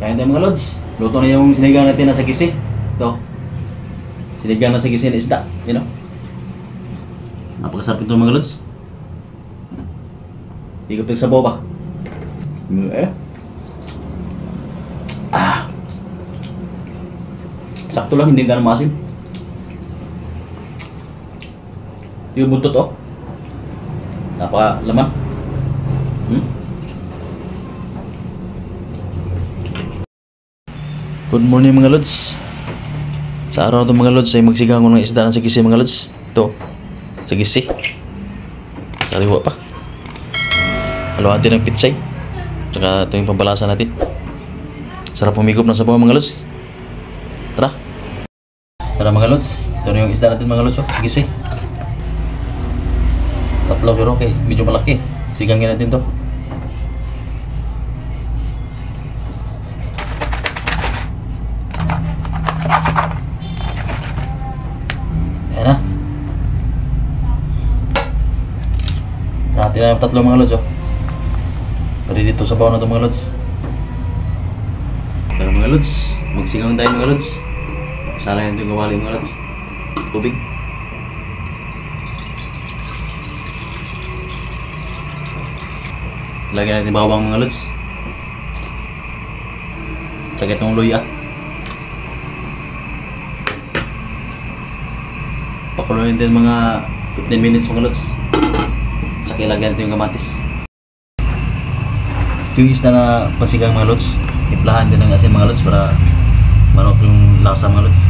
Kaya tayo mga lods, luto na yung sinigang natin na sagisi. Ito, sinigang na sagisi na isda, you know. Napakasarap ito mga lods. Higop tayo sa boba. Sakto lang, hindi ganun maasim. Yung buntot oh, napakalaman. Good morning mga lods. Sa araw ito mga lods ay magsigang ko ng isda ng sagisi mga lods. Ito, sagisi. Sariwa pa. Haluan natin ng pitsay. Tsaka ito yung pambalasa natin. Sarap humigop ng sabaw mga lods. Tara. Tara mga lods. Ito na yung isda natin mga lods. Sagisi. Tatlo pero okay, medyo malaki. Sigangin natin to. Ayan na. Natin na tatlo mga lods oh. Pwede dito sa bawah na ito mga lods. Pero mga lods, magsigang tayo mga lods. Sana yan ito yung gawali mga lods. Tubig. Lagyan natin bawang mga lods. Tsaka itong luya. Pakuluin din mga 15 minutes mga lods. Tsaka ilagyan natin yung kamatis. Ito yung isda na pansigang mga lods. Timplahan din ng asin mga lods para manok yung lasa mga lods.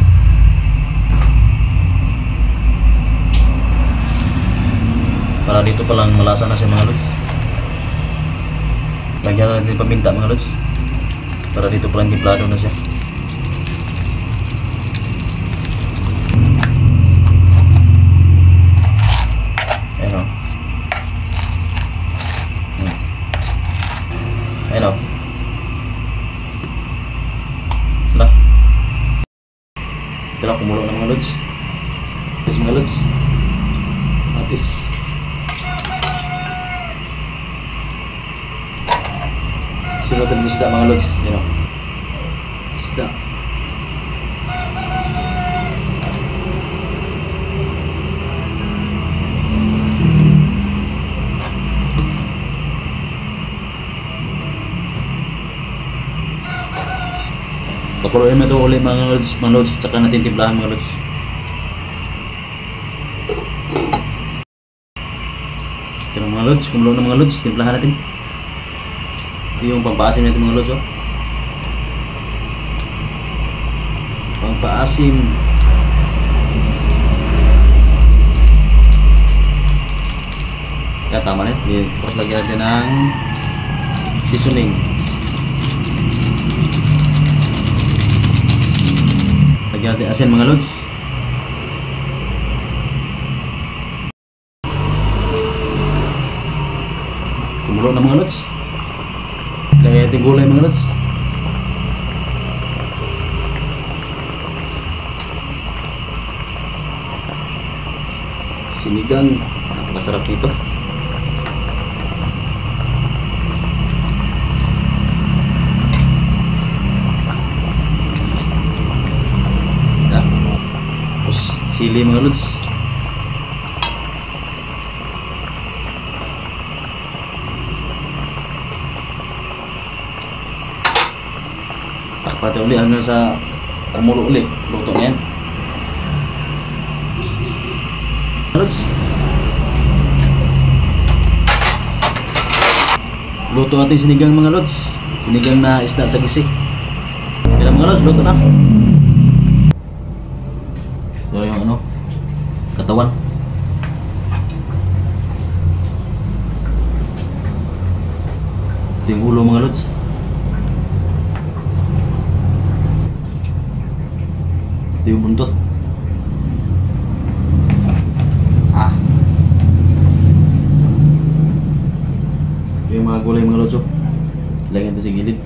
Para dito palang malasa na siya mga lods. Lagyan na natin paminta mga lods. Para dito palang timplado na siya. Ayan o. Ayan o. Wala. Ito lang kumulo ng mga lods. Atis mga lods. Atis. Sunod ang isda mga lods. Ayan o. Isda. Pakuloyin mo ito ulit mga lods, saka natin timplahan mga lods. Ito na mga lods, kumulo na mga lods, timplahan natin. Ito yung pampaasim natin mga lods oh. Pampaasim. Kaya tama na ito, tapos lagyan natin ng seasoning. Lagyan natin asin mga lods. Kumulo na mga lods. Lagyan natin gulay mga lods. Sinigang, napakasarap nito. Sili mga lods. Takpate uli hanggang sa kumulo uli. Luto na yan. Lods. Luto natin sinigang mga lods. Sinigang na isda sagisi. Kaya mga lods, luto na. So yung ano, katawan. Ito yung ulo mga lods. Ito yung buntot. Ito yung mga gulay mga lods. Lagyan ito sa gilid.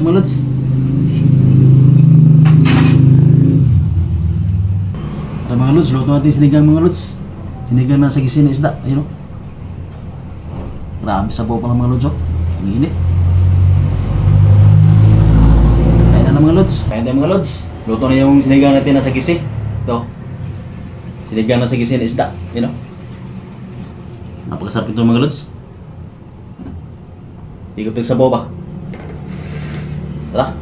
Mga lods. mga lods, luto natin sinigang mga lods. Sinigang na sa gisin na isda, ayun o. Grabe sabaw pa ng mga lods o. Ang init. Kain na mga lods. Kain tayo mga lods. Luto na yung sinigang natin na sa gisi. Ito. Sinigang na sa gisin na isda, ayun o. Napakasarap ito mga lods. Ikot ng sabaw ba? Tara.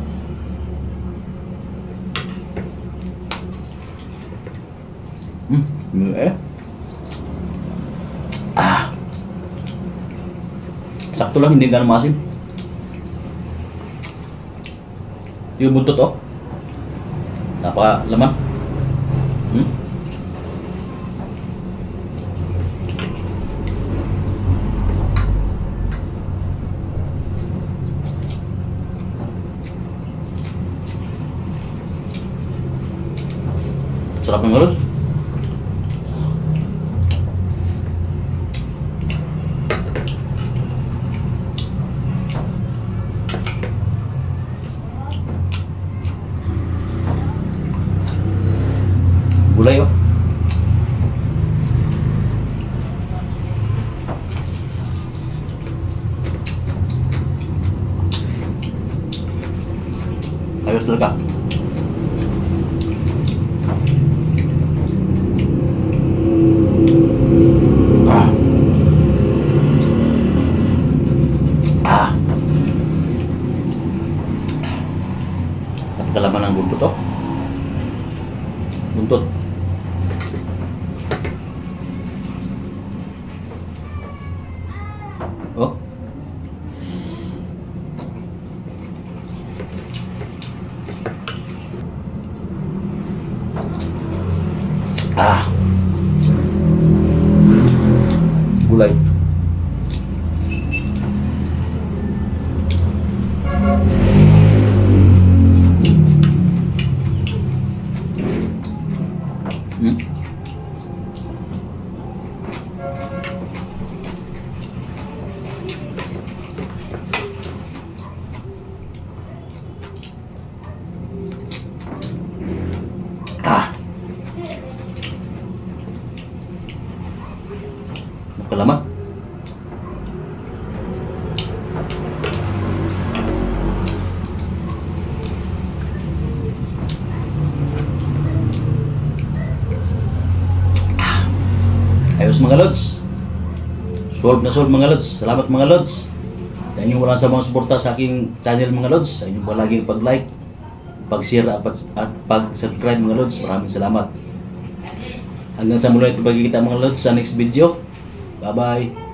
Sakto lang, hindi ganun masim. Yung buntot oh. Napaka laman. Sarap ng malos. Gulay oh. Ayos talaga. Napakalaman ng buntot oh. Buntot. Oh. Gulay. Napakalaman. Ayos mga lods. Solve na solve mga lods. Salamat mga lods. Sa inyong walang samang suporta sa aking channel mga lods. Sa inyong palaging pag-like, pag-share at pag-subscribe mga lods. Maraming salamat. Hanggang sa muli ito pagkikita mga lods sa next video. Bye bye.